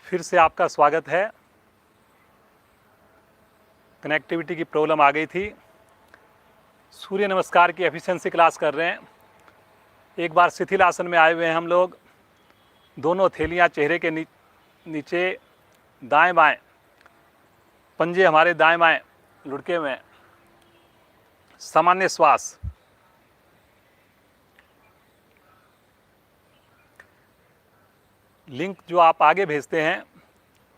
फिर से आपका स्वागत है। कनेक्टिविटी की प्रॉब्लम आ गई थी। सूर्य नमस्कार की एफिशिएंसी क्लास कर रहे हैं। एक बार शिथिल आसन में आए हुए हैं हम लोग। दोनों हथेलियां चेहरे के नीचे, दाएं बाएं, पंजे हमारे दाएं बाएं लुढ़के हुए हैं। सामान्य श्वास। लिंक जो आप आगे भेजते हैं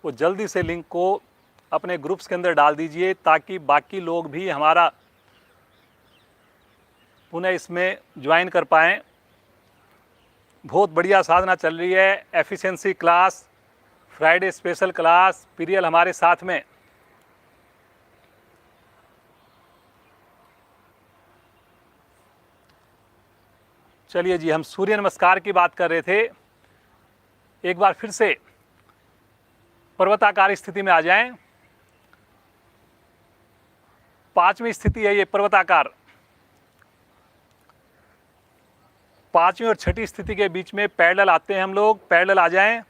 वो जल्दी से लिंक को अपने ग्रुप्स के अंदर डाल दीजिए ताकि बाकी लोग भी हमारा पुनः इसमें ज्वाइन कर पाएँ। बहुत बढ़िया साधना चल रही है। Efficiency class, Friday special class, पीरियल हमारे साथ में। चलिए जी, हम सूर्य नमस्कार की बात कर रहे थे। एक बार फिर से पर्वताकार स्थिति में आ जाएं। पांचवी स्थिति है ये पर्वताकार। पांचवी और छठी स्थिति के बीच में पैरेलल आते हैं हम लोग। पैरेलल आ जाएं।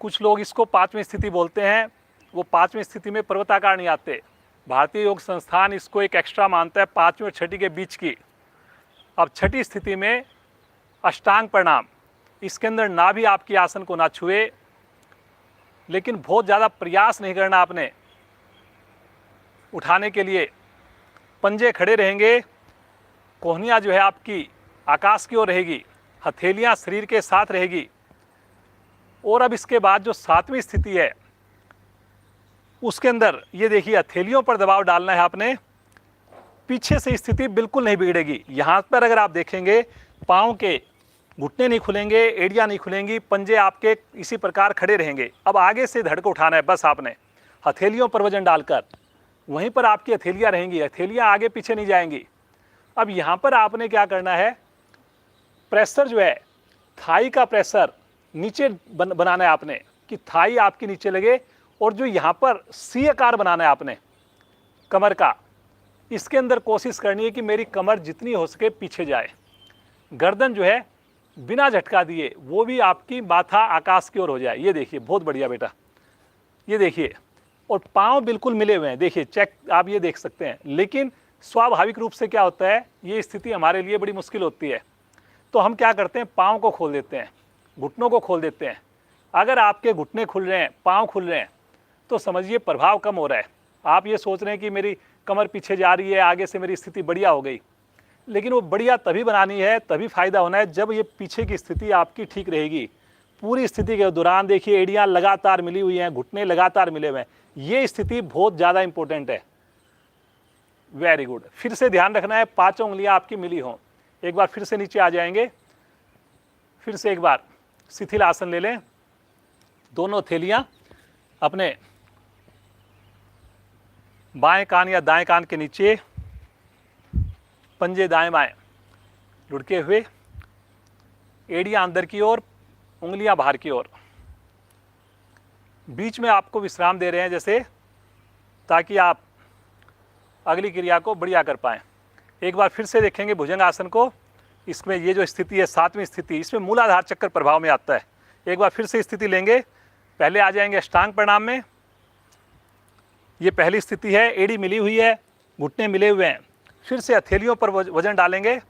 कुछ लोग इसको पांचवी स्थिति बोलते हैं, वो पांचवी स्थिति में पर्वताकार नहीं आते। भारतीय योग संस्थान इसको एक एक्स्ट्रा मानता है, पांचवी और छठी के बीच की। अब छठी स्थिति में अष्टांग प्रणाम। इसके अंदर ना भी आपकी आसन को ना छुए, लेकिन बहुत ज़्यादा प्रयास नहीं करना आपने उठाने के लिए। पंजे खड़े रहेंगे, कोहनियाँ जो है आपकी आकाश की ओर रहेगी, हथेलियाँ शरीर के साथ रहेगी। और अब इसके बाद जो सातवीं स्थिति है उसके अंदर ये देखिए, हथेलियों पर दबाव डालना है आपने। पीछे से स्थिति बिल्कुल नहीं बिगड़ेगी। यहाँ पर अगर आप देखेंगे, पाँव के घुटने नहीं खुलेंगे, एड़ियाँ नहीं खुलेंगी, पंजे आपके इसी प्रकार खड़े रहेंगे। अब आगे से धड़ को उठाना है बस आपने, हथेलियों पर वजन डालकर। वहीं पर आपकी हथेलियाँ रहेंगी, हथेलियाँ आगे पीछे नहीं जाएंगी। अब यहाँ पर आपने क्या करना है, प्रेशर जो है, थाई का प्रेशर नीचे बनाना है आपने, कि थाई आपकी नीचे लगे। और जो यहाँ पर सी आकार बनाना है आपने कमर का, इसके अंदर कोशिश करनी है कि मेरी कमर जितनी हो सके पीछे जाए। गर्दन जो है बिना झटका दिए वो भी आपकी माथा आकाश की ओर हो जाए। ये देखिए, बहुत बढ़िया बेटा, ये देखिए। और पाँव बिल्कुल मिले हुए हैं, देखिए, चेक आप ये देख सकते हैं। लेकिन स्वाभाविक रूप से क्या होता है, ये स्थिति हमारे लिए बड़ी मुश्किल होती है। तो हम क्या करते हैं, पाँव को खोल देते हैं, घुटनों को खोल देते हैं। अगर आपके घुटने खुल रहे हैं, पाँव खुल रहे हैं, तो समझिए प्रभाव कम हो रहा है। आप ये सोच रहे हैं कि मेरी कमर पीछे जा रही है, आगे से मेरी स्थिति बढ़िया हो गई। लेकिन वो बढ़िया तभी बनानी है, तभी फायदा होना है जब ये पीछे की स्थिति आपकी ठीक रहेगी। पूरी स्थिति के दौरान देखिए, एड़ियाँ लगातार मिली हुई हैं, घुटने लगातार मिले हुए हैं। ये स्थिति बहुत ज़्यादा इंपॉर्टेंट है। Very good. फिर से ध्यान रखना है, पांचों उंगलियां आपकी मिली हों। एक बार फिर से नीचे आ जाएंगे। फिर से एक बार शिथिल आसन ले लें। दोनों हथेलियां अपने बाएं कान या दाएं कान के नीचे, पंजे दाएं बाएं लुढ़के हुए, एड़ियां अंदर की ओर, उंगलियां बाहर की ओर। बीच में आपको विश्राम दे रहे हैं जैसे, ताकि आप अगली क्रिया को बढ़िया कर पाएं। एक बार फिर से देखेंगे भुजंग आसन को। इसमें ये जो स्थिति है, सातवीं स्थिति, इसमें मूलाधार चक्कर प्रभाव में आता है। एक बार फिर से स्थिति लेंगे। पहले आ जाएंगे अष्टांग प्रणाम में। ये पहली स्थिति है, एड़ी मिली हुई है, घुटने मिले हुए हैं। फिर से हथेलियों पर वजन डालेंगे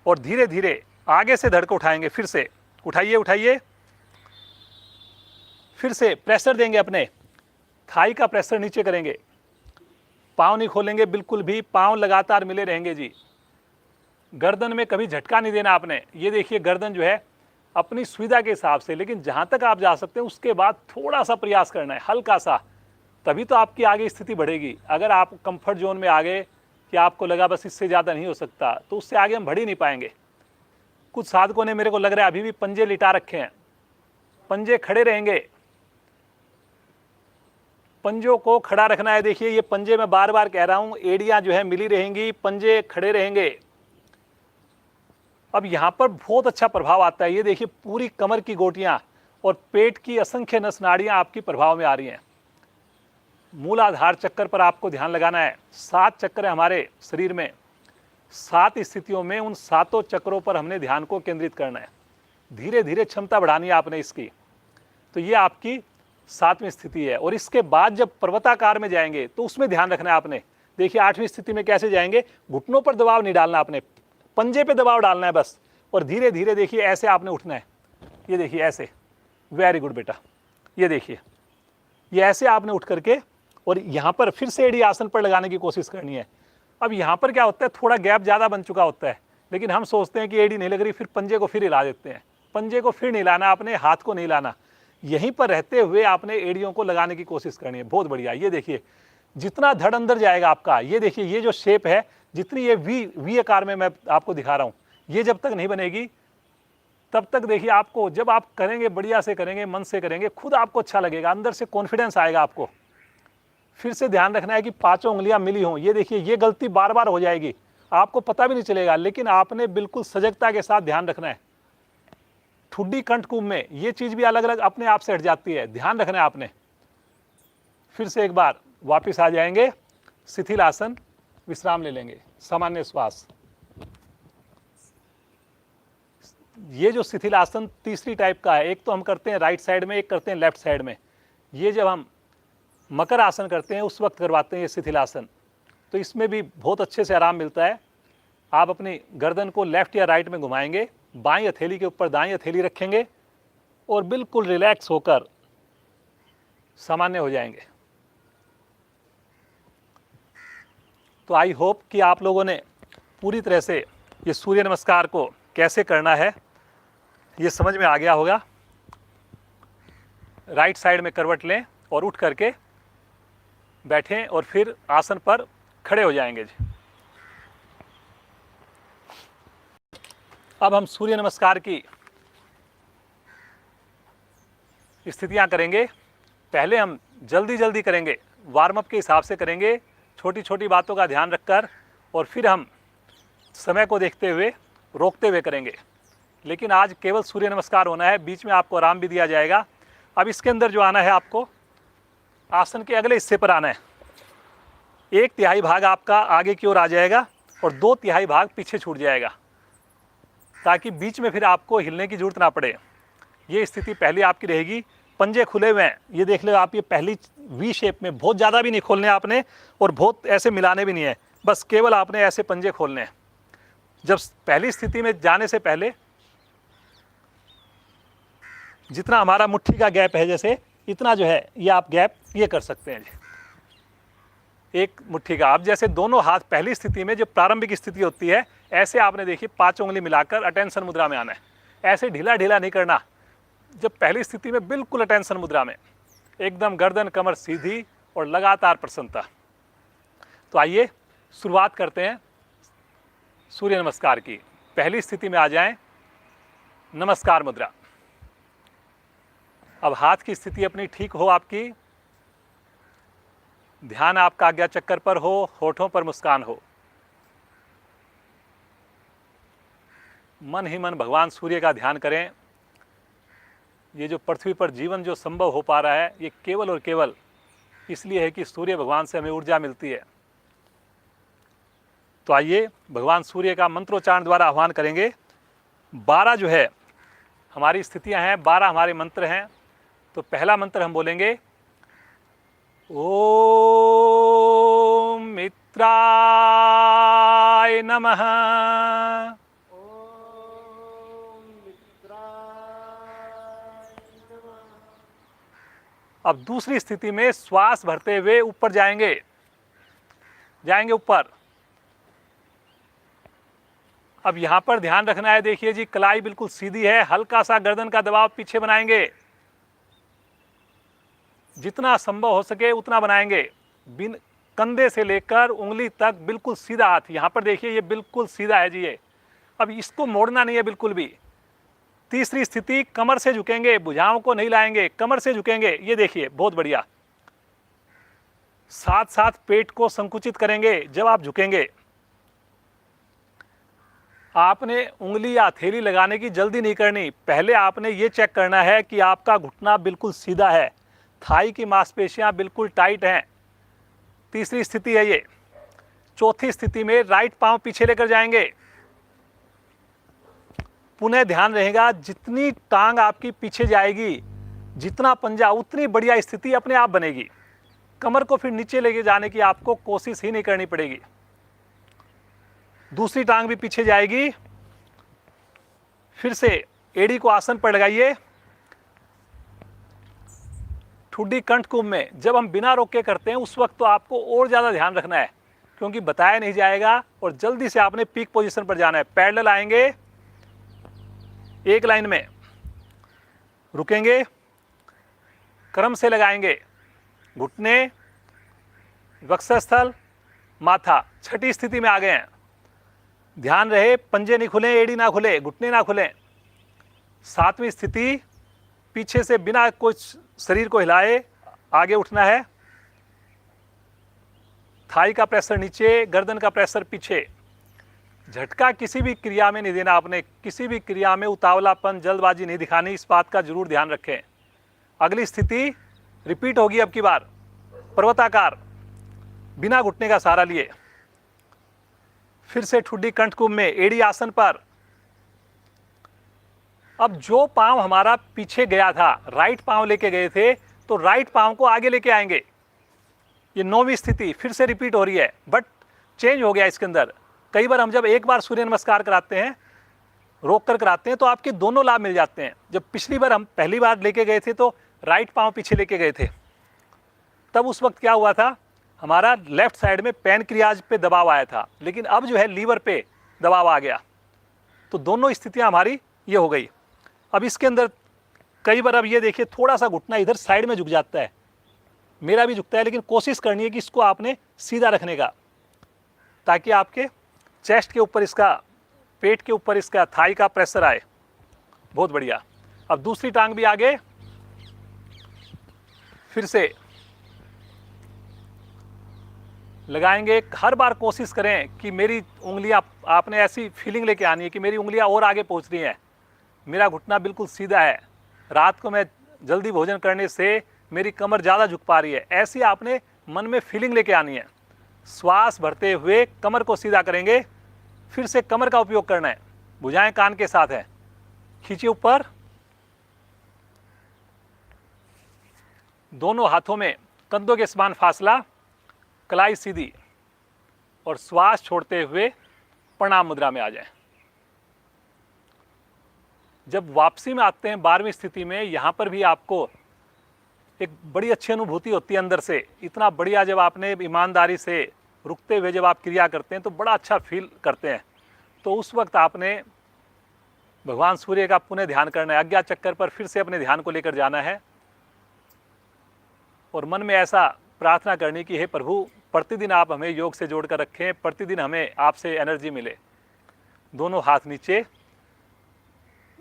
और धीरे धीरे आगे से धड़ को उठाएंगे। फिर से उठाइए, उठाइए। फिर से प्रेशर देंगे, अपने थाई का प्रेशर नीचे करेंगे। पाँव नहीं खोलेंगे बिल्कुल भी, पाँव लगातार मिले रहेंगे जी। गर्दन में कभी झटका नहीं देना आपने। ये देखिए, गर्दन जो है अपनी सुविधा के हिसाब से, लेकिन जहाँ तक आप जा सकते हैं उसके बाद थोड़ा सा प्रयास करना है, हल्का सा। तभी तो आपकी आगे स्थिति बढ़ेगी। अगर आप कंफर्ट जोन में आ गए कि आपको लगा बस इससे ज़्यादा नहीं हो सकता, तो उससे आगे हम बढ़ ही नहीं पाएंगे। कुछ साधकों ने, मेरे को लग रहा है, अभी भी पंजे लिटा रखे हैं। पंजे खड़े रहेंगे, पंजों को खड़ा रखना है। देखिए, ये पंजे मैं बार बार कह रहा हूँ, एड़ियाँ जो है मिली रहेंगी, पंजे खड़े रहेंगे। अब यहाँ पर बहुत अच्छा प्रभाव आता है। ये देखिए, पूरी कमर की गोटियाँ और पेट की असंख्य नस नाड़ियाँ आपकी प्रभाव में आ रही हैं। मूलाधार चक्कर पर आपको ध्यान लगाना है। 7 चक्र है हमारे शरीर में। 7 स्थितियों में उन 7 चक्रों पर हमने ध्यान को केंद्रित करना है। धीरे धीरे क्षमता बढ़ानी है आपने इसकी। तो ये आपकी 7वीं स्थिति है। और इसके बाद जब पर्वताकार में जाएंगे तो उसमें ध्यान रखना है आपने। देखिए 8वीं स्थिति में कैसे जाएंगे, घुटनों पर दबाव नहीं डालना आपने, पंजे पे दबाव डालना है बस। और धीरे धीरे देखिए ऐसे आपने उठना है, ये देखिए ऐसे। वेरी गुड बेटा, ये देखिए ये ऐसे आपने उठ करके और यहाँ पर फिर से एड़ी आसन पर लगाने की कोशिश करनी है। अब यहाँ पर क्या होता है, थोड़ा गैप ज़्यादा बन चुका होता है, लेकिन हम सोचते हैं कि एड़ी नहीं लग रही, फिर पंजे को फिर हिला देते हैं। पंजे को फिर नहीं लाना आपने, हाथ को नहीं लाना, यहीं पर रहते हुए आपने एड़ियों को लगाने की कोशिश करनी है। बहुत बढ़िया, ये देखिए जितना धड़ अंदर जाएगा आपका, ये देखिए ये जो शेप है, जितनी ये वी आकार में मैं आपको दिखा रहा हूँ, ये जब तक नहीं बनेगी तब तक देखिए आपको, जब आप करेंगे बढ़िया से करेंगे, मन से करेंगे, खुद आपको अच्छा लगेगा, अंदर से कॉन्फिडेंस आएगा आपको। फिर से ध्यान रखना है कि 5 उंगलियां मिली हों। ये देखिए ये गलती बार बार हो जाएगी, आपको पता भी नहीं चलेगा, लेकिन आपने बिल्कुल सजगता के साथ ध्यान रखना है। ठुड्डी कंठ कुंभ में ये चीज़ भी अलग अलग अपने आप से हट जाती है, ध्यान रखना है आपने। फिर से एक बार वापस आ जाएंगे, शिथिल आसन, विश्राम ले लेंगे, सामान्य श्वास। ये जो शिथिल आसन तीसरी टाइप का है, एक तो हम करते हैं राइट साइड में, एक करते हैं लेफ्ट साइड में। ये जब हम मकर आसन करते हैं उस वक्त करवाते हैं ये शिथिल आसन, तो इसमें भी बहुत अच्छे से आराम मिलता है। आप अपनी गर्दन को लेफ्ट या राइट में घुमाएंगे, बाईं हथेली के ऊपर दाईं हथेली रखेंगे और बिल्कुल रिलैक्स होकर सामान्य हो जाएंगे। तो आई होप कि आप लोगों ने पूरी तरह से ये सूर्य नमस्कार को कैसे करना है ये समझ में आ गया होगा। राइट साइड में करवट लें और उठ करके बैठें और फिर आसन पर खड़े हो जाएंगे जी। अब हम सूर्य नमस्कार की स्थितियां करेंगे। पहले हम जल्दी जल्दी करेंगे, वार्म अप के हिसाब से करेंगे, छोटी छोटी बातों का ध्यान रखकर, और फिर हम समय को देखते हुए रोकते हुए करेंगे। लेकिन आज केवल सूर्य नमस्कार होना है, बीच में आपको आराम भी दिया जाएगा। अब इसके अंदर जो आना है, आपको आसन के अगले हिस्से पर आना है। 1/3 भाग आपका आगे की ओर आ जाएगा और 2/3 भाग पीछे छूट जाएगा, ताकि बीच में फिर आपको हिलने की जरूरत ना पड़े। ये स्थिति पहली आपकी रहेगी। पंजे खुले हुए हैं, ये देख लो आप, ये पहली वी शेप में, बहुत ज़्यादा भी नहीं खोलने आपने और बहुत ऐसे मिलाने भी नहीं है, बस केवल आपने ऐसे पंजे खोलने हैं। जब पहली स्थिति में जाने से पहले जितना हमारा मुट्ठी का गैप है, जैसे इतना जो है ये आप गैप ये कर सकते हैं जी, एक मुट्ठी का। आप जैसे दोनों हाथ पहली स्थिति में जो प्रारंभिक स्थिति होती है, ऐसे आपने देखिए 5 उंगली मिलाकर अटेंशन मुद्रा में आना है। ऐसे ढीला ढीला नहीं करना। जब पहली स्थिति में बिल्कुल अटेंशन मुद्रा में, एकदम गर्दन कमर सीधी और लगातार प्रसन्नता। तो आइए शुरुआत करते हैं सूर्य नमस्कार की। पहली स्थिति में आ जाएं, नमस्कार मुद्रा। अब हाथ की स्थिति अपनी ठीक हो आपकी, ध्यान आपका आज्ञा चक्कर पर हो, होठों पर मुस्कान हो। मन ही मन भगवान सूर्य का ध्यान करें। ये जो पृथ्वी पर जीवन जो संभव हो पा रहा है, ये केवल और केवल इसलिए है कि सूर्य भगवान से हमें ऊर्जा मिलती है। तो आइए भगवान सूर्य का मंत्रोच्चारण द्वारा आह्वान करेंगे। 12 जो है हमारी स्थितियां हैं, 12 हमारे मंत्र हैं। तो पहला मंत्र हम बोलेंगे, ओम मित्राय नमः। अब दूसरी स्थिति में श्वास भरते हुए ऊपर जाएंगे ऊपर। अब यहां पर ध्यान रखना है, देखिए जी कलाई बिल्कुल सीधी है, हल्का सा गर्दन का दबाव पीछे बनाएंगे, जितना संभव हो सके उतना बनाएंगे। बिन कंधे से लेकर उंगली तक बिल्कुल सीधा हाथ। यहां पर देखिए ये बिल्कुल सीधा है जी। ये अब इसको मोड़ना नहीं है बिल्कुल भी। तीसरी स्थिति, कमर से झुकेंगे, भुजाओं को नहीं लाएंगे, कमर से झुकेंगे। ये देखिए बहुत बढ़िया। साथ साथ पेट को संकुचित करेंगे जब आप झुकेंगे। आपने उंगली या हथेली लगाने की जल्दी नहीं करनी। पहले आपने ये चेक करना है कि आपका घुटना बिल्कुल सीधा है, थाई की मांसपेशियां बिल्कुल टाइट हैं। तीसरी स्थिति है ये। चौथी स्थिति में राइट पांव पीछे लेकर जाएंगे, पुनः ध्यान रहेगा, जितनी टांग आपकी पीछे जाएगी, जितना पंजा, उतनी बढ़िया स्थिति अपने आप बनेगी। कमर को फिर नीचे लेके जाने की आपको कोशिश ही नहीं करनी पड़ेगी। दूसरी टांग भी पीछे जाएगी। फिर से एड़ी को आसन पर लगाइए। ठुड्डी कंठ कुंभ में जब हम बिना रोक के करते हैं उस वक्त तो आपको और ज़्यादा ध्यान रखना है, क्योंकि बताया नहीं जाएगा और जल्दी से आपने पीक पोजीशन पर जाना है। पैरेलल आएंगे, एक लाइन में रुकेंगे, क्रम से लगाएंगे, घुटने, वक्षस्थल, माथा। छठी स्थिति में आ गए हैं। ध्यान रहे पंजे नहीं खुले, एड़ी ना खुले, घुटने ना खुले। सातवीं स्थिति, पीछे से बिना कुछ शरीर को हिलाए आगे उठना है। थाई का प्रेशर नीचे, गर्दन का प्रेशर पीछे। झटका किसी भी क्रिया में नहीं देना आपने, किसी भी क्रिया में उतावलापन, जल्दबाजी नहीं दिखानी, इस बात का जरूर ध्यान रखें। अगली स्थिति रिपीट होगी अब की बार, पर्वताकार, बिना घुटने का सहारा लिए। फिर से ठुड्डी कंठ कुंभ में एड़ी आसन पर। अब जो पांव हमारा पीछे गया था, राइट पांव लेके गए थे, तो राइट पांव को आगे लेके आएंगे। ये 9वीं स्थिति फिर से रिपीट हो रही है, बट चेंज हो गया इसके अंदर। कई बार हम जब एक बार सूर्य नमस्कार कराते हैं, रोक कर कराते हैं, तो आपके दोनों लाभ मिल जाते हैं। जब पिछली बार हम पहली बार लेके गए थे तो राइट पांव पीछे लेके गए थे, तब उस वक्त क्या हुआ था, हमारा लेफ्ट साइड में पैनक्रियाज पे दबाव आया था, लेकिन अब जो है लीवर पे दबाव आ गया। तो दोनों स्थितियां हमारी ये हो गई। अब इसके अंदर कई बार अब ये देखिए, थोड़ा सा घुटना इधर साइड में झुक जाता है, मेरा भी झुकता है, लेकिन कोशिश करनी है कि इसको आपने सीधा रखने का, ताकि आपके चेस्ट के ऊपर इसका, पेट के ऊपर इसका थाई का प्रेशर आए। बहुत बढ़िया। अब दूसरी टांग भी आगे, फिर से लगाएंगे। हर बार कोशिश करें कि मेरी उंगलियां, आपने ऐसी फीलिंग लेके आनी है कि मेरी उंगलियां और आगे पहुंच रही हैं, मेरा घुटना बिल्कुल सीधा है, रात को मैं जल्दी भोजन करने से मेरी कमर ज़्यादा झुक पा रही है, ऐसी आपने मन में फीलिंग लेके आनी है। श्वास भरते हुए कमर को सीधा करेंगे। फिर से कमर का उपयोग करना है, भुजाएं कान के साथ है, खींचिए ऊपर। दोनों हाथों में कंधों के समान फासला, कलाई सीधी, और श्वास छोड़ते हुए प्रणाम मुद्रा में आ जाएं। जब वापसी में आते हैं 12वीं स्थिति में, यहाँ पर भी आपको एक बड़ी अच्छी अनुभूति होती है अंदर से। इतना बढ़िया, जब आपने ईमानदारी से रुकते हुए जब आप क्रिया करते हैं तो बड़ा अच्छा फील करते हैं। तो उस वक्त आपने भगवान सूर्य का पुनः ध्यान करना है। आज्ञा चक्कर पर फिर से अपने ध्यान को लेकर जाना है और मन में ऐसा प्रार्थना करनी कि हे प्रभु, प्रतिदिन आप हमें योग से जोड़कर रखें, प्रतिदिन हमें आपसे एनर्जी मिले। दोनों हाथ नीचे।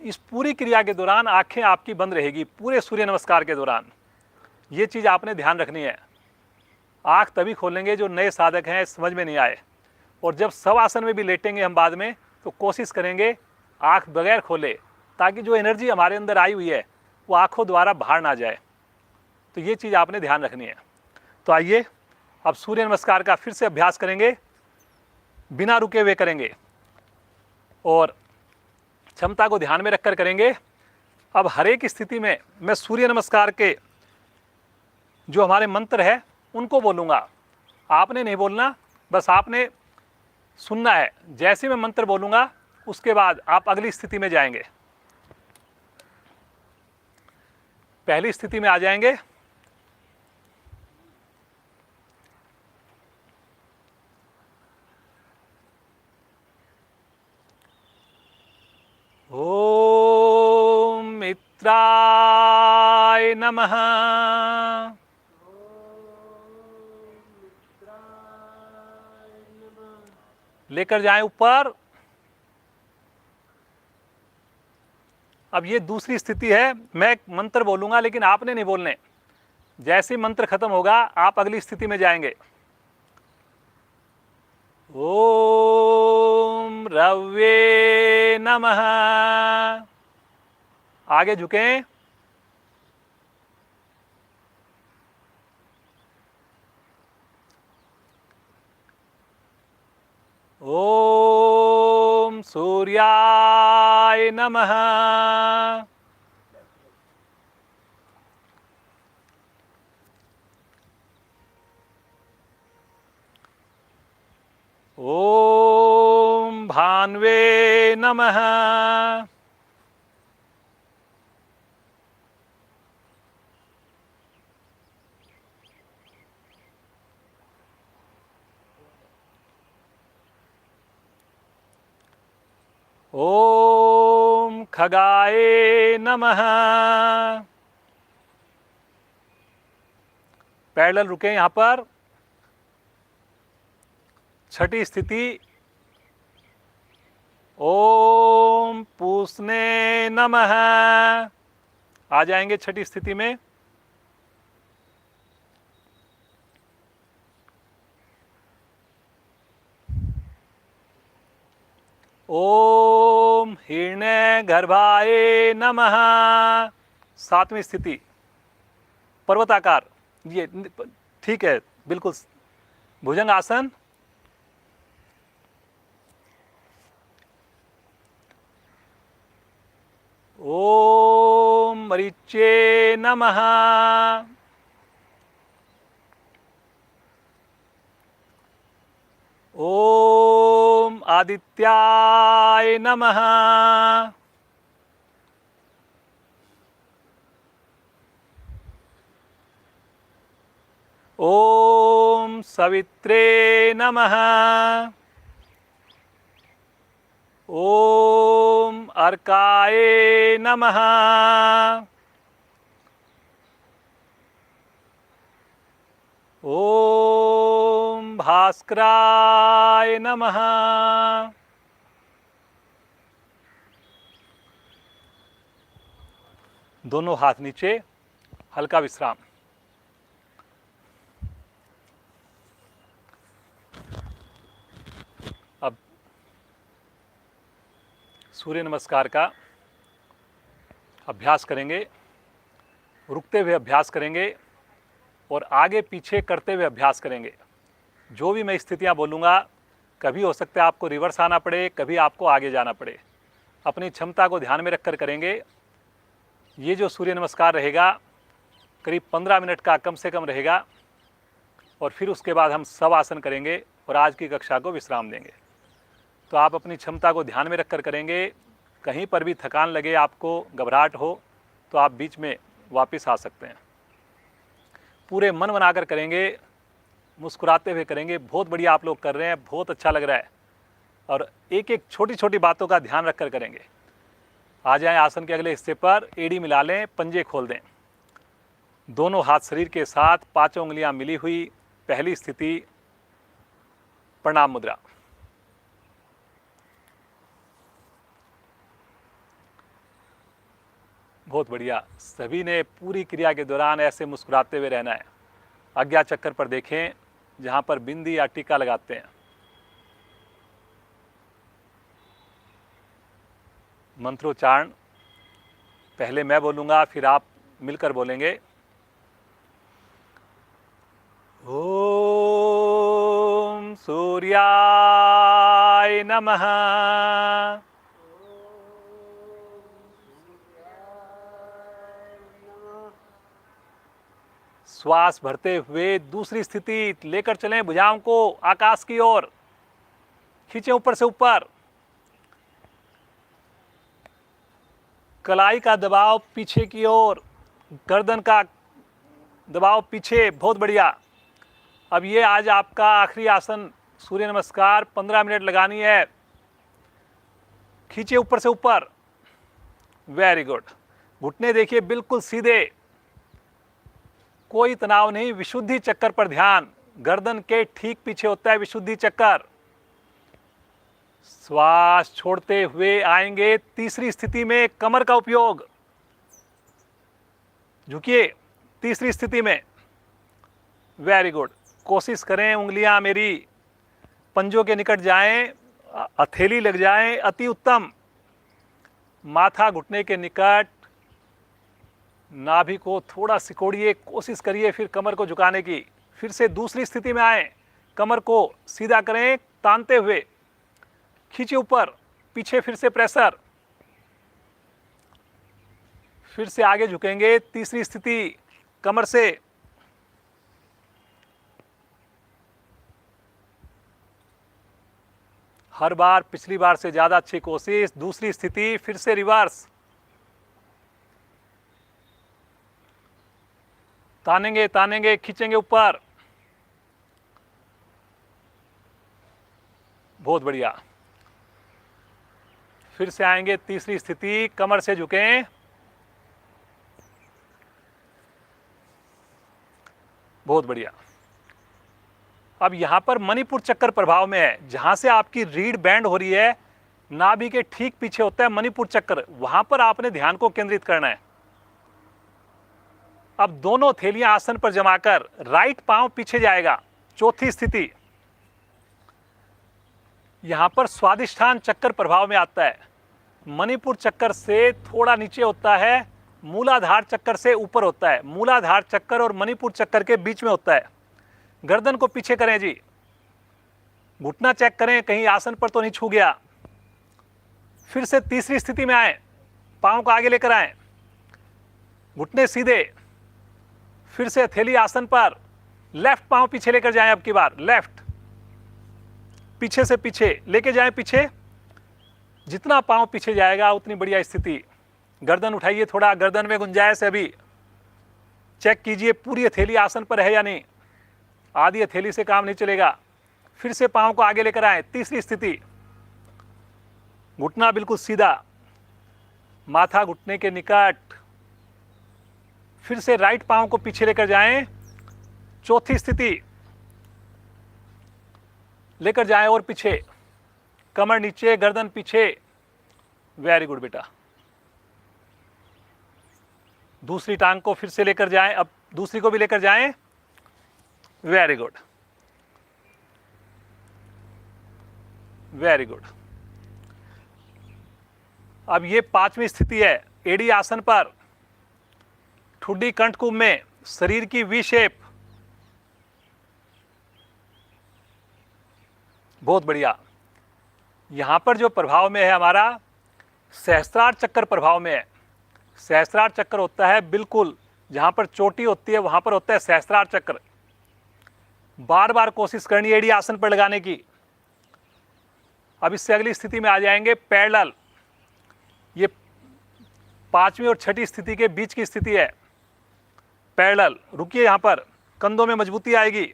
इस पूरी क्रिया के दौरान आंखें आपकी बंद रहेगी, पूरे सूर्य नमस्कार के दौरान। ये चीज़ आपने ध्यान रखनी है। आंख तभी खोलेंगे जो नए साधक हैं, समझ में नहीं आए। और जब शवासन में भी लेटेंगे हम बाद में, तो कोशिश करेंगे आंख बगैर खोले, ताकि जो एनर्जी हमारे अंदर आई हुई है वो आंखों द्वारा बाहर ना जाए। तो ये चीज़ आपने ध्यान रखनी है। तो आइए अब सूर्य नमस्कार का फिर से अभ्यास करेंगे, बिना रुके हुए करेंगे और क्षमता को ध्यान में रखकर करेंगे। अब हर एक स्थिति में मैं सूर्य नमस्कार के जो हमारे मंत्र है उनको बोलूँगा, आपने नहीं बोलना, बस आपने सुनना है। जैसे मैं मंत्र बोलूँगा उसके बाद आप अगली स्थिति में जाएंगे। पहली स्थिति में आ जाएंगे। ओम मित्राय नमः। लेकर जाएं ऊपर। अब ये दूसरी स्थिति है, मैं मंत्र बोलूंगा लेकिन आपने नहीं बोलने। जैसे मंत्र खत्म होगा आप अगली स्थिति में जाएंगे। ओम रव्ये नमः। आगे झुकें। ओम सूर्याय नमः। ओम भान्वे नमः। ओम खगाय नमः। पैरेलल रुके यहां पर। छठी स्थिति, ओम पूसने नमः। आ जाएंगे छठी स्थिति में। ओम हिरण्य गर्भाय नमः। सातवीं स्थिति, पर्वताकार। ये ठीक है, बिल्कुल भुजंग आसन। ओम मरीचे नमः। ओम आदित्याय नमः। ओम सवित्रे नमः। ओम अर्काय नमः। ओम भास्कराय नमः। दोनों हाथ नीचे, हल्का विश्राम। अब सूर्य नमस्कार का अभ्यास करेंगे, रुकते हुए अभ्यास करेंगे और आगे पीछे करते हुए अभ्यास करेंगे। जो भी मैं स्थितियां बोलूँगा, कभी हो सकता है आपको रिवर्स आना पड़े, कभी आपको आगे जाना पड़े। अपनी क्षमता को ध्यान में रखकर करेंगे। ये जो सूर्य नमस्कार रहेगा करीब 15 मिनट का कम से कम रहेगा और फिर उसके बाद हम सब आसन करेंगे और आज की कक्षा को विश्राम देंगे। तो आप अपनी क्षमता को ध्यान में रखकर करेंगे। कहीं पर भी थकान लगे, आपको घबराहट हो, तो आप बीच में वापस आ सकते हैं। पूरे मन बनाकर करेंगे, मुस्कुराते हुए करेंगे। बहुत बढ़िया आप लोग कर रहे हैं, बहुत अच्छा लग रहा है। और एक एक छोटी छोटी बातों का ध्यान रखकर करेंगे। आ जाएं आसन के अगले हिस्से पर। एड़ी मिला लें, पंजे खोल दें। दोनों हाथ शरीर के साथ, पांचों उंगलियां मिली हुई। पहली स्थिति, प्रणाम मुद्रा। बहुत बढ़िया। सभी ने पूरी क्रिया के दौरान ऐसे मुस्कुराते हुए रहना है। आज्ञा चक्कर पर देखें, जहां पर बिंदी या टीका लगाते हैं। मंत्रोच्चारण पहले मैं बोलूंगा, फिर आप मिलकर बोलेंगे। ओम सूर्याय नमः। श्वास भरते हुए दूसरी स्थिति लेकर चलें, भुजाओं को आकाश की ओर खींचें, ऊपर से ऊपर। कलाई का दबाव पीछे की ओर, गर्दन का दबाव पीछे। बहुत बढ़िया। अब ये आज आपका आखिरी आसन, सूर्य नमस्कार 15 मिनट लगानी है। खींचे ऊपर से ऊपर। Very good. घुटने देखिए बिल्कुल सीधे, कोई तनाव नहीं। विशुद्धि चक्कर पर ध्यान। गर्दन के ठीक पीछे होता है विशुद्धि चक्कर। श्वास छोड़ते हुए आएंगे तीसरी स्थिति में, कमर का उपयोग। झुकिए तीसरी स्थिति में। Very good. कोशिश करें उंगलियां मेरी पंजों के निकट जाएं, हथेली लग जाएं, अति उत्तम। माथा घुटने के निकट, नाभि को थोड़ा सिकोड़िए, कोशिश करिए फिर कमर को झुकाने की। फिर से दूसरी स्थिति में आए, कमर को सीधा करें तानते हुए, खींचे ऊपर, पीछे फिर से प्रेशर। फिर से आगे झुकेंगे, तीसरी स्थिति कमर से, हर बार पिछली बार से ज्यादा अच्छी कोशिश। दूसरी स्थिति फिर से रिवर्स, तानेंगे तानेंगे, खींचेंगे ऊपर, बहुत बढ़िया। फिर से आएंगे, तीसरी स्थिति कमर से झुकें, बहुत बढ़िया। अब यहां पर मणिपुर चक्कर प्रभाव में है, जहां से आपकी रीढ़ बैंड हो रही है, नाभि के ठीक पीछे होता है मणिपुर चक्कर, वहां पर आपने ध्यान को केंद्रित करना है। अब दोनों थैलियां आसन पर जमाकर राइट पांव पीछे जाएगा, चौथी स्थिति। यहां पर स्वादिष्ठान चक्कर प्रभाव में आता है, मणिपुर चक्कर से थोड़ा नीचे होता है, मूलाधार चक्कर से ऊपर होता है, मूलाधार चक्कर और मणिपुर चक्कर के बीच में होता है। गर्दन को पीछे करें जी, घुटना चेक करें कहीं आसन पर तो नहीं छू गया। फिर से तीसरी स्थिति में आए, पांव को आगे लेकर आए, घुटने सीधे, फिर से हथेली आसन पर, लेफ्ट पांव पीछे लेकर जाएं, अब की बार लेफ्ट, पीछे से पीछे लेके जाएं, पीछे, जितना पांव पीछे जाएगा उतनी बढ़िया स्थिति। गर्दन उठाइए, थोड़ा गर्दन में गुंजाइश है, अभी चेक कीजिए पूरी हथेली आसन पर है या नहीं, आधी हथेली से काम नहीं चलेगा। फिर से पांव को आगे लेकर आए, तीसरी स्थिति, घुटना बिल्कुल सीधा, माथा घुटने के निकट। फिर से राइट पांव को पीछे लेकर जाएं, चौथी स्थिति, लेकर जाएं और पीछे, कमर नीचे, गर्दन पीछे, वेरी गुड बेटा। दूसरी टांग को फिर से लेकर जाएं, अब दूसरी को भी लेकर जाएं, वेरी गुड, वेरी गुड। अब ये पांचवी स्थिति है, एडी आसन पर, ठुड्डी कंठकुंभ में, शरीर की वी शेप, बहुत बढ़िया। यहां पर जो प्रभाव में है हमारा, सहस्त्रार चक्कर प्रभाव में है। सहस्त्रार चक्कर होता है बिल्कुल जहां पर चोटी होती है, वहां पर होता है सहस्त्रार चक्र। बार बार कोशिश करनी है एडी आसन पर लगाने की। अब इससे अगली स्थिति में आ जाएंगे, पैरेलल। ये पांचवी और छठी स्थिति के बीच की स्थिति है, पैरेलल। रुकिए, यहां पर कंधों में मजबूती आएगी।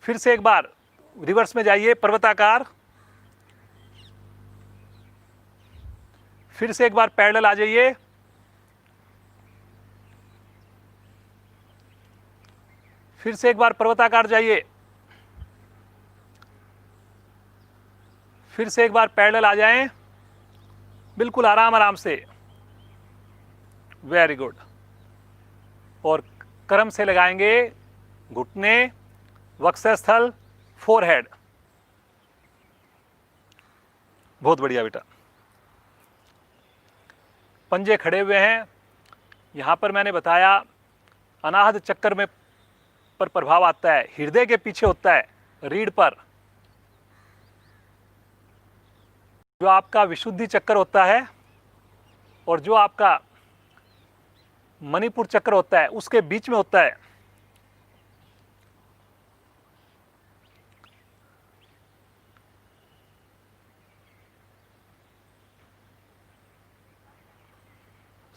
फिर से एक बार रिवर्स में जाइए, पर्वताकार। फिर से एक बार पैरेलल आ जाइए, फिर से एक बार पर्वताकार जाइए, फिर से एक बार पैरेलल आ जाएं, बिल्कुल आराम आराम से, वेरी गुड। और क्रम से लगाएंगे घुटने, वक्षस्थल, फोरहेड, बहुत बढ़िया बेटा। पंजे खड़े हुए हैं। यहां पर मैंने बताया अनाहत चक्कर में पर प्रभाव आता है, हृदय के पीछे होता है, रीढ़ पर। जो आपका विशुद्धि चक्कर होता है और जो आपका मणिपुर चक्र होता है, उसके बीच में होता है।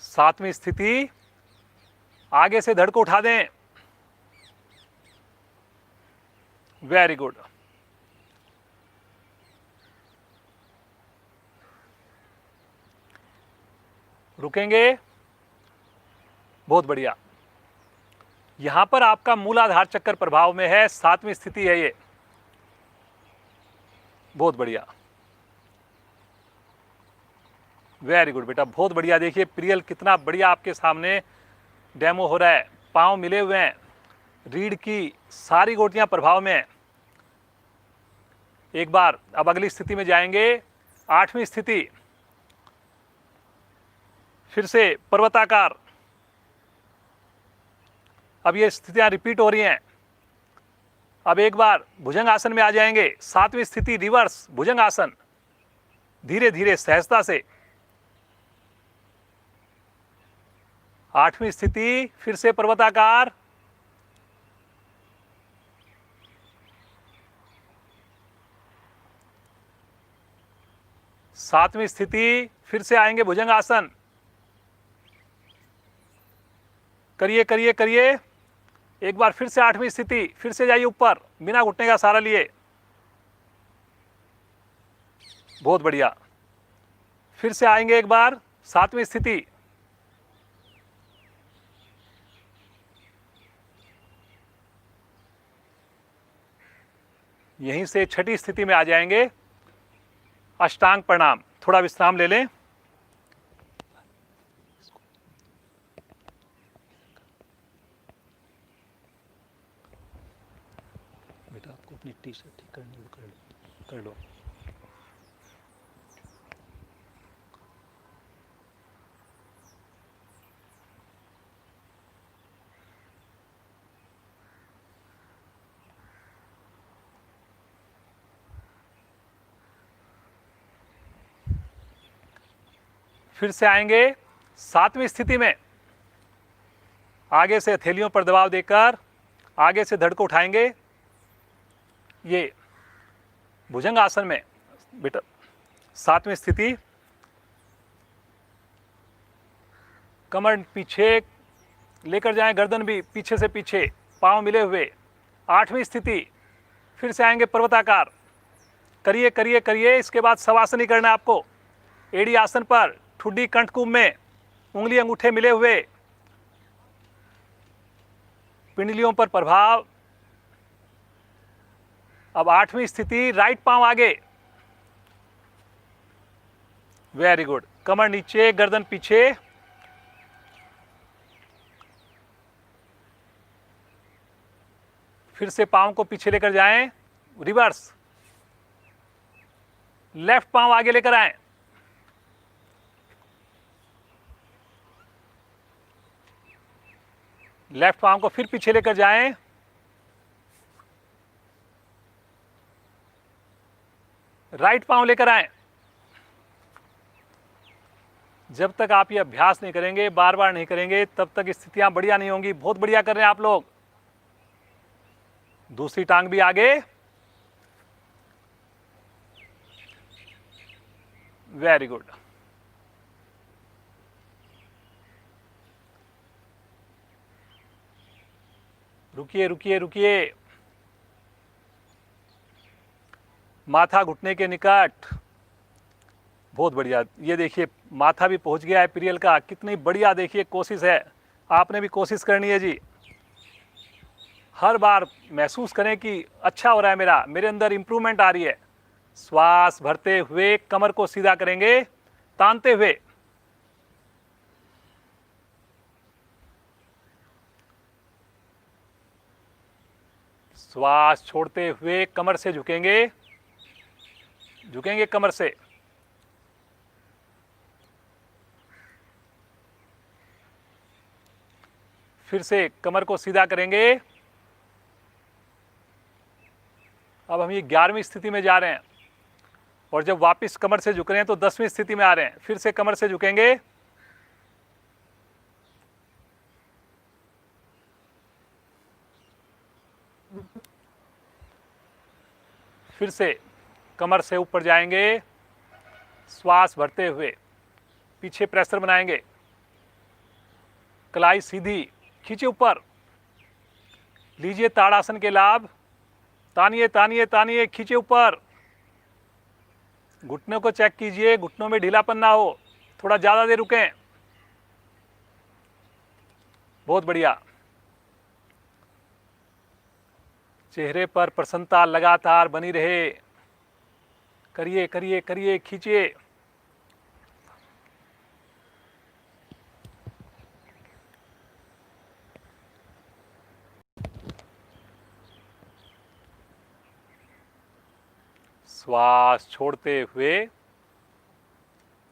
सातवीं स्थिति, आगे से धड़ को उठा दें, वेरी गुड। रुकेंगे, बहुत बढ़िया। यहां पर आपका मूलाधार चक्कर प्रभाव में है, सातवीं स्थिति है ये, बहुत बढ़िया, वेरी गुड बेटा, बहुत बढ़िया। देखिए प्रियल कितना बढ़िया आपके सामने डेमो हो रहा है। पांव मिले हुए हैं, रीढ़ की सारी गोटियां प्रभाव में हैं। एक बार अब अगली स्थिति में जाएंगे, आठवीं स्थिति, फिर से पर्वताकार। अब ये स्थितियां रिपीट हो रही हैं। अब एक बार भुजंग आसन में आ जाएंगे, सातवीं स्थिति रिवर्स भुजंग आसन, धीरे धीरे सहजता से, आठवीं स्थिति, फिर से पर्वताकार। सातवीं स्थिति, फिर से आएंगे भुजंगासन। करिए करिए करिए। एक बार फिर से आठवीं स्थिति, फिर से जाइए ऊपर बिना घुटने का सहारा लिए। बहुत बढ़िया। फिर से आएंगे एक बार सातवीं स्थिति। यहीं से छठी स्थिति में आ जाएंगे, अष्टांग प्रणाम। थोड़ा विश्राम ले लें। बेटा आपको अपनी टी शर्ट ठीक करनी हो कर लो। फिर से आएंगे सातवीं स्थिति में। आगे से हथेलियों पर दबाव देकर आगे से धड़ को उठाएंगे। ये भुजंग आसन में बेटा सातवीं स्थिति। कमर पीछे लेकर जाएं, गर्दन भी पीछे से पीछे, पांव मिले हुए। आठवीं स्थिति, फिर से आएंगे पर्वताकार। करिए करिए करिए। इसके बाद शवासन ही करना है आपको। एड़ी आसन पर, ठुड्डी कंठकुंभ में, उंगली अंगूठे मिले हुए, पिंडलियों पर प्रभाव। अब आठवीं स्थिति, राइट पांव आगे। Very good. कमर नीचे, गर्दन पीछे। फिर से पांव को पीछे लेकर जाएं, रिवर्स। लेफ्ट पांव आगे लेकर आएं। लेफ्ट पांव को फिर पीछे लेकर जाएं। राइट पांव लेकर आएं। जब तक आप ये अभ्यास नहीं करेंगे, बार बार नहीं करेंगे, तब तक स्थितियां बढ़िया नहीं होंगी। बहुत बढ़िया कर रहे हैं आप लोग। दूसरी टांग भी आगे। Very good. रुकिए रुकिए रुकिए। माथा घुटने के निकट। बहुत बढ़िया। ये देखिए माथा भी पहुंच गया है पिरियल का। कितनी बढ़िया देखिए कोशिश है। आपने भी कोशिश करनी है जी। हर बार महसूस करें कि अच्छा हो रहा है, मेरे अंदर इंप्रूवमेंट आ रही है। श्वास भरते हुए कमर को सीधा करेंगे, तानते हुए। श्वास छोड़ते हुए कमर से झुकेंगे, झुकेंगे कमर से। फिर से कमर को सीधा करेंगे। अब हम ये 11वीं स्थिति में जा रहे हैं, और जब वापस कमर से झुक रहे हैं तो 10वीं स्थिति में आ रहे हैं। फिर से कमर से झुकेंगे। फिर से कमर से ऊपर जाएंगे, श्वास भरते हुए पीछे प्रेशर बनाएंगे। कलाई सीधी, खींचे ऊपर, लीजिए ताड़ासन के लाभ। तानिए तानिए तानिए, खींचे ऊपर। घुटनों को चेक कीजिए, घुटनों में ढीलापन ना हो। थोड़ा ज्यादा देर रुकें। बहुत बढ़िया। चेहरे पर प्रसन्नता लगातार बनी रहे। करिए करिए करिए, खींचिए। श्वास छोड़ते हुए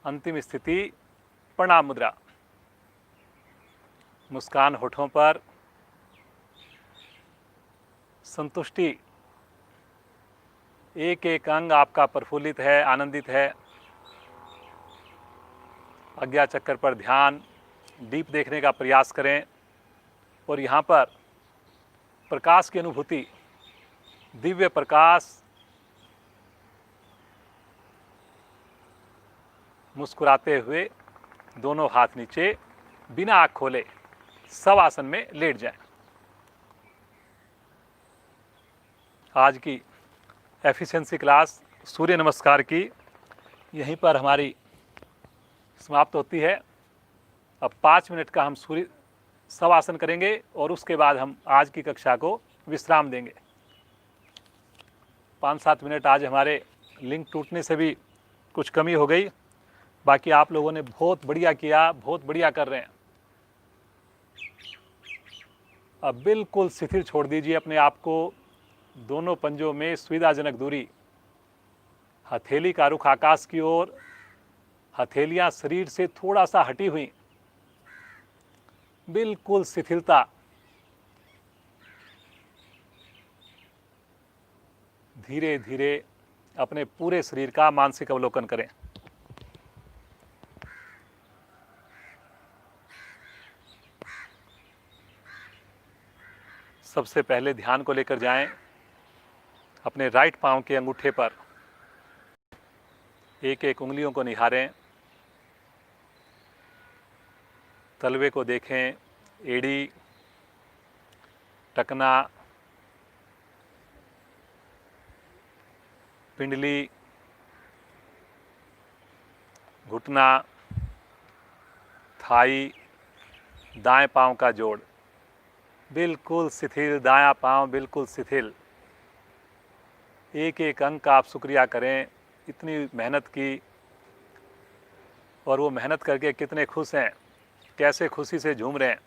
अंतिम स्थिति, प्रणाम मुद्रा। मुस्कान होठों पर, संतुष्टि। एक एक अंग आपका प्रफुल्लित है, आनंदित है। आज्ञा चक्र पर ध्यान, डीप देखने का प्रयास करें और यहाँ पर प्रकाश की अनुभूति, दिव्य प्रकाश, मुस्कुराते हुए दोनों हाथ नीचे, बिना आँख खोले शव आसन में लेट जाएं। आज की एफिशिएंसी क्लास सूर्य नमस्कार की यहीं पर हमारी समाप्त होती है। अब 5 मिनट का हम सूर्य शव आसन करेंगे और उसके बाद हम आज की कक्षा को विश्राम देंगे। 5-7 मिनट आज हमारे लिंक टूटने से भी कुछ कमी हो गई, बाकी आप लोगों ने बहुत बढ़िया किया, बहुत बढ़िया कर रहे हैं। अब बिल्कुल शिथिल छोड़ दीजिए अपने आप को, दोनों पंजों में सुविधाजनक दूरी, हथेली का रुख आकाश की ओर, हथेलियां शरीर से थोड़ा सा हटी हुई, बिल्कुल शिथिलता। धीरे धीरे अपने पूरे शरीर का मानसिक अवलोकन करें। सबसे पहले ध्यान को लेकर जाएं अपने राइट पांव के अंगूठे पर, एक एक उंगलियों को निहारें, तलवे को देखें, एड़ी, टकना, पिंडली, घुटना, थाई, दाएं पांव का जोड़ बिल्कुल शिथिल, दायां पांव बिल्कुल शिथिल। एक एक अंग का आप शुक्रिया करें, इतनी मेहनत की और वो मेहनत करके कितने खुश हैं, कैसे खुशी से झूम रहे हैं।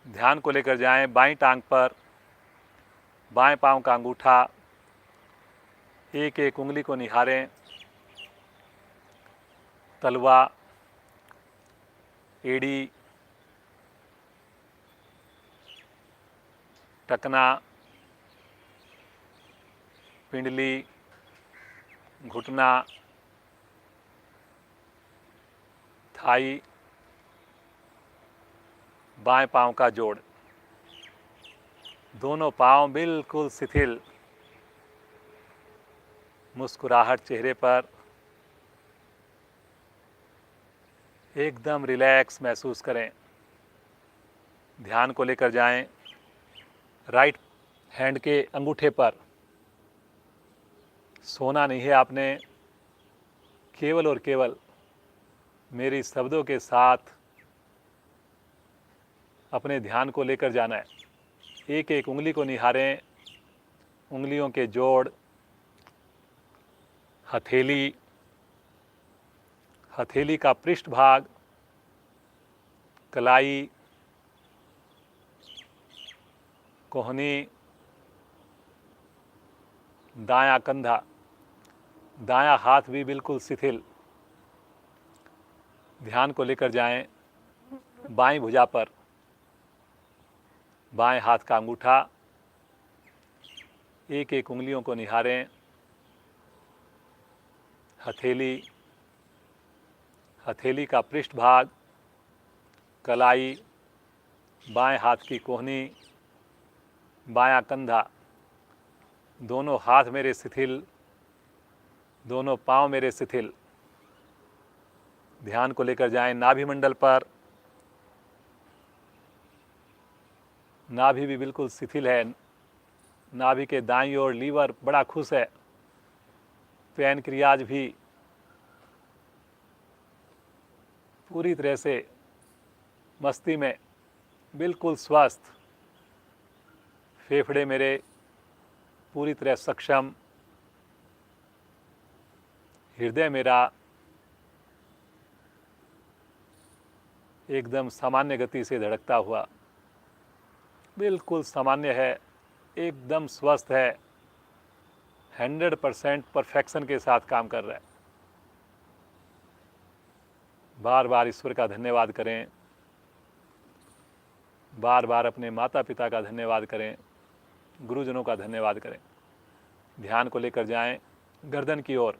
ध्यान को लेकर जाएं बाईं टांग पर, बाएं पांव का अंगूठा, एक एक उंगली को निहारें, तलवा, एड़ी, टकना, पिंडली, घुटना, थाई, बाएं पांव का जोड़, दोनों पांव बिल्कुल शिथिल, मुस्कुराहट चेहरे पर, एकदम रिलैक्स महसूस करें। ध्यान को लेकर जाएं राइट हैंड के अंगूठे पर। सोना नहीं है आपने, केवल और केवल मेरी शब्दों के साथ अपने ध्यान को लेकर जाना है। एक एक उंगली को निहारें, उंगलियों के जोड़, हथेली, हथेली का पृष्ठभाग, कलाई, कोहनी, दायां कंधा, दायां हाथ भी बिल्कुल शिथिल। ध्यान को लेकर जाएं बाईं भुजा पर, बाएं हाथ का अंगूठा, एक एक उंगलियों को निहारें, हथेली, हथेली का पृष्ठभाग, कलाई, बाएं हाथ की कोहनी, बायां कंधा, दोनों हाथ मेरे शिथिल, दोनों पांव मेरे शिथिल। ध्यान को लेकर जाएं नाभि मंडल पर, नाभि भी बिल्कुल शिथिल है, नाभि के दाईं ओर लीवर बड़ा खुश है, पैनक्रियाज भी पूरी तरह से मस्ती में, बिल्कुल स्वस्थ, फेफड़े मेरे पूरी तरह सक्षम, हृदय मेरा एकदम सामान्य गति से धड़कता हुआ, बिल्कुल सामान्य है, एकदम स्वस्थ है, 100% परफेक्शन के साथ काम कर रहा है। बार बार ईश्वर का धन्यवाद करें, बार बार अपने माता पिता का धन्यवाद करें, गुरुजनों का धन्यवाद करें। ध्यान को लेकर जाएं गर्दन की ओर,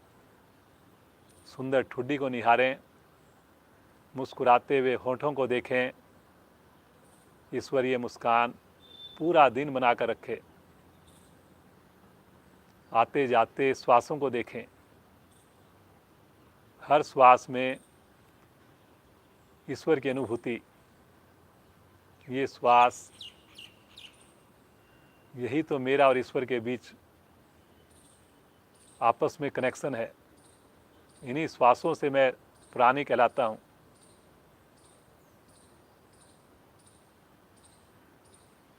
सुंदर ठुड्डी को निहारें, मुस्कुराते हुए होठों को देखें, ईश्वरीय मुस्कान पूरा दिन बनाकर रखे। आते जाते श्वासों को देखें, हर श्वास में ईश्वर की अनुभूति। ये श्वास, यही तो मेरा और ईश्वर के बीच आपस में कनेक्शन है। इन्हीं श्वासों से मैं प्राणी कहलाता हूँ।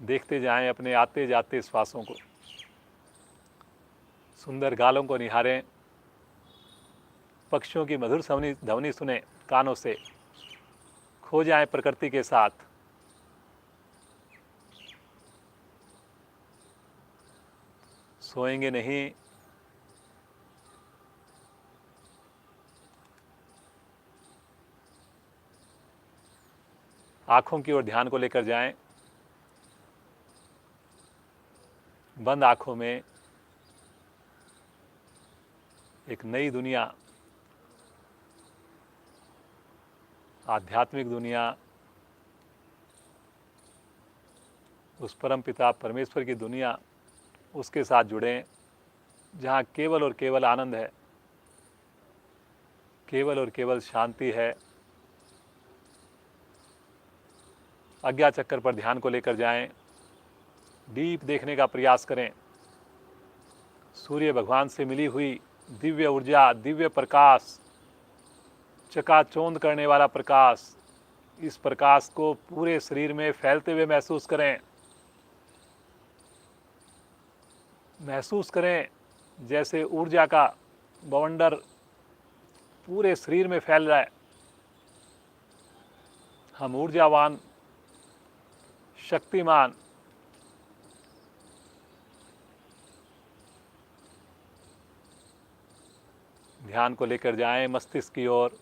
देखते जाएं अपने आते जाते श्वासों को, सुंदर गालों को निहारें, पक्षियों की मधुर ध्वनि सुने कानों से, खो जाएं प्रकृति के साथ। सोएंगे नहीं, आंखों की ओर ध्यान को लेकर जाएं। बंद आंखों में एक नई दुनिया, आध्यात्मिक दुनिया, उस परम पिता परमेश्वर की दुनिया, उसके साथ जुड़ें जहाँ केवल और केवल आनंद है, केवल और केवल शांति है। आज्ञा चक्कर पर ध्यान को लेकर जाएं, डीप देखने का प्रयास करें। सूर्य भगवान से मिली हुई दिव्य ऊर्जा, दिव्य प्रकाश, चकाचौंध करने वाला प्रकाश, इस प्रकाश को पूरे शरीर में फैलते हुए महसूस करें। महसूस करें जैसे ऊर्जा का बवंडर पूरे शरीर में फैल रहा है। हम ऊर्जावान, शक्तिमान, ध्यान को लेकर जाएं मस्तिष्क की ओर।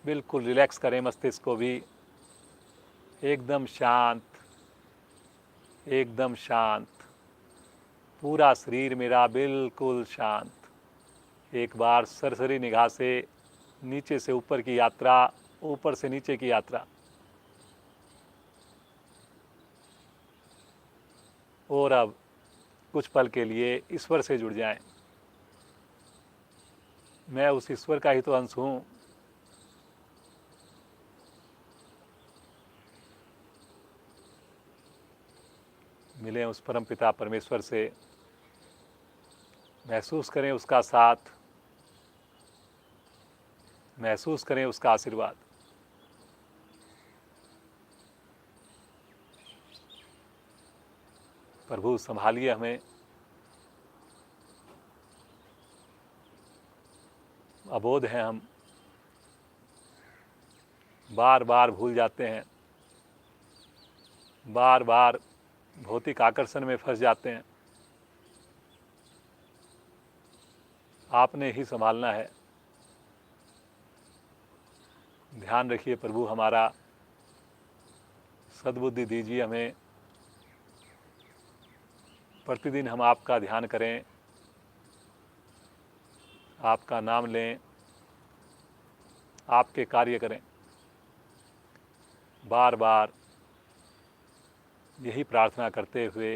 बिल्कुल रिलैक्स करें मस्तिष्क को भी। एकदम शांत, एकदम शांत, पूरा शरीर मेरा बिल्कुल शांत। एक बार सरसरी निगाह से नीचे से ऊपर की यात्रा, ऊपर से नीचे की यात्रा। और अब कुछ पल के लिए ईश्वर से जुड़ जाएं। मैं उस ईश्वर का ही तो अंश हूँ। मिलें उस परम पिता परमेश्वर से, महसूस करें उसका साथ, महसूस करें उसका आशीर्वाद। प्रभु संभालिए हमें। अबोध हैं हम, बार बार भूल जाते हैं, बार बार भौतिक आकर्षण में फंस जाते हैं। आपने ही संभालना है। ध्यान रखिए प्रभु हमारा, सद्बुद्धि दीजिए हमें। प्रतिदिन हम आपका ध्यान करें, आपका नाम लें, आपके कार्य करें। बार बार यही प्रार्थना करते हुए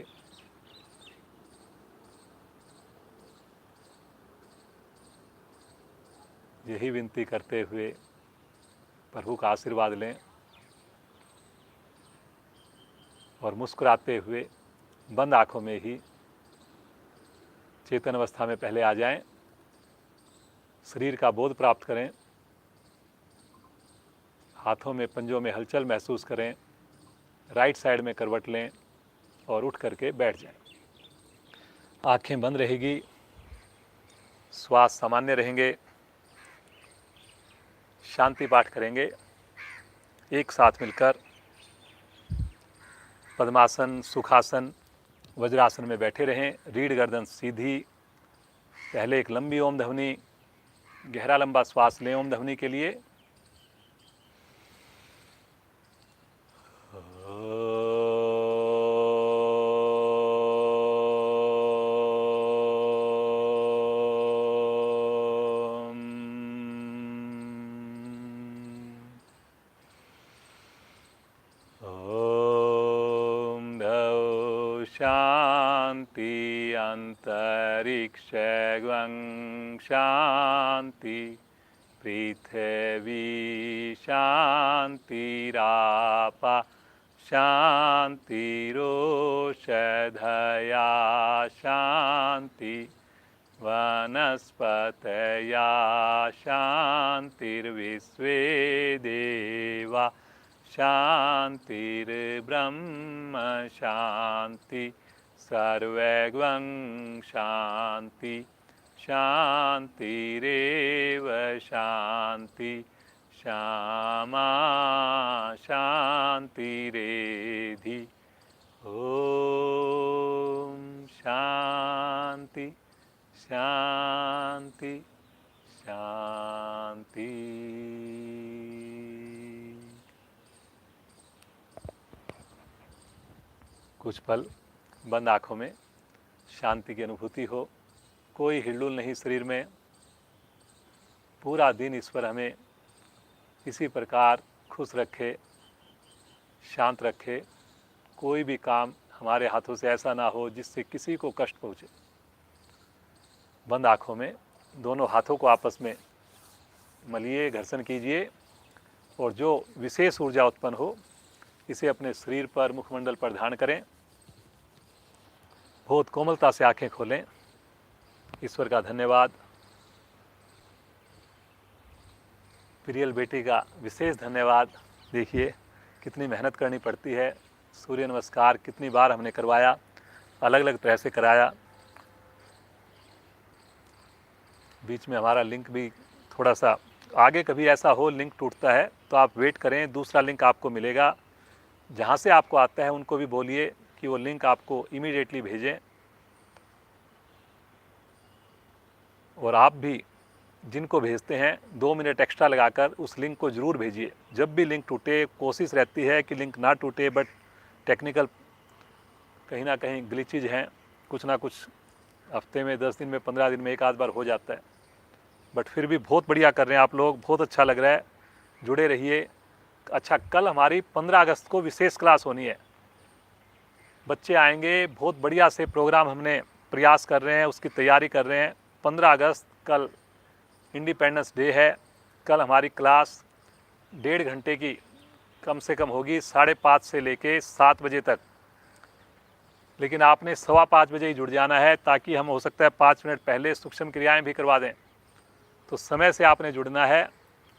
यही विनती करते हुए प्रभु का आशीर्वाद लें और मुस्कुराते हुए बंद आँखों में ही चेतन अवस्था में पहले आ जाएं। शरीर का बोध प्राप्त करें, हाथों में पंजों में हलचल महसूस करें, राइट साइड में करवट लें और उठ करके बैठ जाएं। आंखें बंद रहेगी, श्वास सामान्य रहेंगे। शांति पाठ करेंगे एक साथ मिलकर। पद्मासन, सुखासन, वज्रासन में बैठे रहें। रीढ़ गर्दन सीधी। पहले एक लंबी ओम ध्वनि, गहरा लंबा श्वास लें ओम ध्वनि के लिए। अंतरिक्षं शांति पृथिवी शांतिरापा शांतिरोषधया शांति वनस्पतया शांतिर्विश्वे देवा शांतिर्ब्रह्म शांति सर्वैर्वं शांति शांतिरेव शांति श्यामा शांतिरेधि। ओम शांति शांति शांति। कुछ पल बंद आँखों में शांति की अनुभूति हो, कोई हिलडुल नहीं शरीर में। पूरा दिन ईश्वर हमें इसी प्रकार खुश रखे, शांत रखे। कोई भी काम हमारे हाथों से ऐसा ना हो जिससे किसी को कष्ट पहुँचे। बंद आँखों में दोनों हाथों को आपस में मलिए, घर्षण कीजिए और जो विशेष ऊर्जा उत्पन्न हो इसे अपने शरीर पर, मुखमंडल पर ध्यान करें। बहुत कोमलता से आंखें खोलें। ईश्वर का धन्यवाद, प्रियल बेटी का विशेष धन्यवाद। देखिए कितनी मेहनत करनी पड़ती है। सूर्य नमस्कार कितनी बार हमने करवाया, अलग अलग तरह से कराया। बीच में हमारा लिंक भी थोड़ा सा आगे, कभी ऐसा हो लिंक टूटता है तो आप वेट करें, दूसरा लिंक आपको मिलेगा। जहाँ से आपको आता है उनको भी बोलिए कि वो लिंक आपको इमीडिएटली भेजें। और आप भी जिनको भेजते हैं 2 मिनट एक्स्ट्रा लगाकर उस लिंक को ज़रूर भेजिए। जब भी लिंक टूटे, कोशिश रहती है कि लिंक ना टूटे, बट टेक्निकल कहीं ना कहीं ग्लिचेज हैं, कुछ ना कुछ हफ्ते में, 10 दिन में, 15 दिन में एक आध बार हो जाता है। बट फिर भी बहुत बढ़िया कर रहे हैं आप लोग, बहुत अच्छा लग रहा है। जुड़े रहिए। अच्छा, कल हमारी 15 अगस्त को विशेष क्लास होनी है। बच्चे आएंगे, बहुत बढ़िया से प्रोग्राम हमने प्रयास कर रहे हैं, उसकी तैयारी कर रहे हैं। 15 अगस्त कल इंडिपेंडेंस डे है। कल हमारी क्लास 1.5 घंटे की कम से कम होगी, 5:30 से लेके 7 बजे तक। लेकिन आपने 5:15 बजे ही जुड़ जाना है, ताकि हम हो सकता है 5 मिनट पहले सूक्ष्म क्रियाएं भी करवा दें। तो समय से आपने जुड़ना है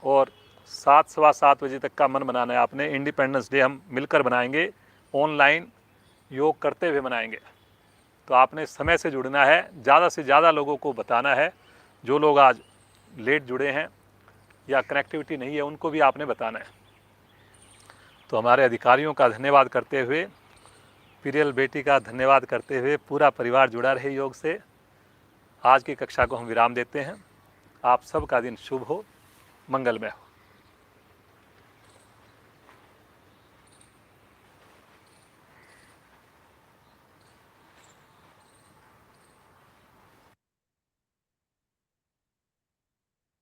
और 7, सवा 7 बजे तक का मन बनाना है आपने। इंडिपेंडेंस डे हम मिलकर बनाएंगे, ऑनलाइन योग करते हुए मनाएंगे। तो आपने समय से जुड़ना है, ज़्यादा से ज़्यादा लोगों को बताना है। जो लोग आज लेट जुड़े हैं या कनेक्टिविटी नहीं है उनको भी आपने बताना है। तो हमारे अधिकारियों का धन्यवाद करते हुए, प्रियल बेटी का धन्यवाद करते हुए, पूरा परिवार जुड़ा रहे योग से। आज की कक्षा को हम विराम देते हैं। आप सबका दिन शुभ हो, मंगलमय हो।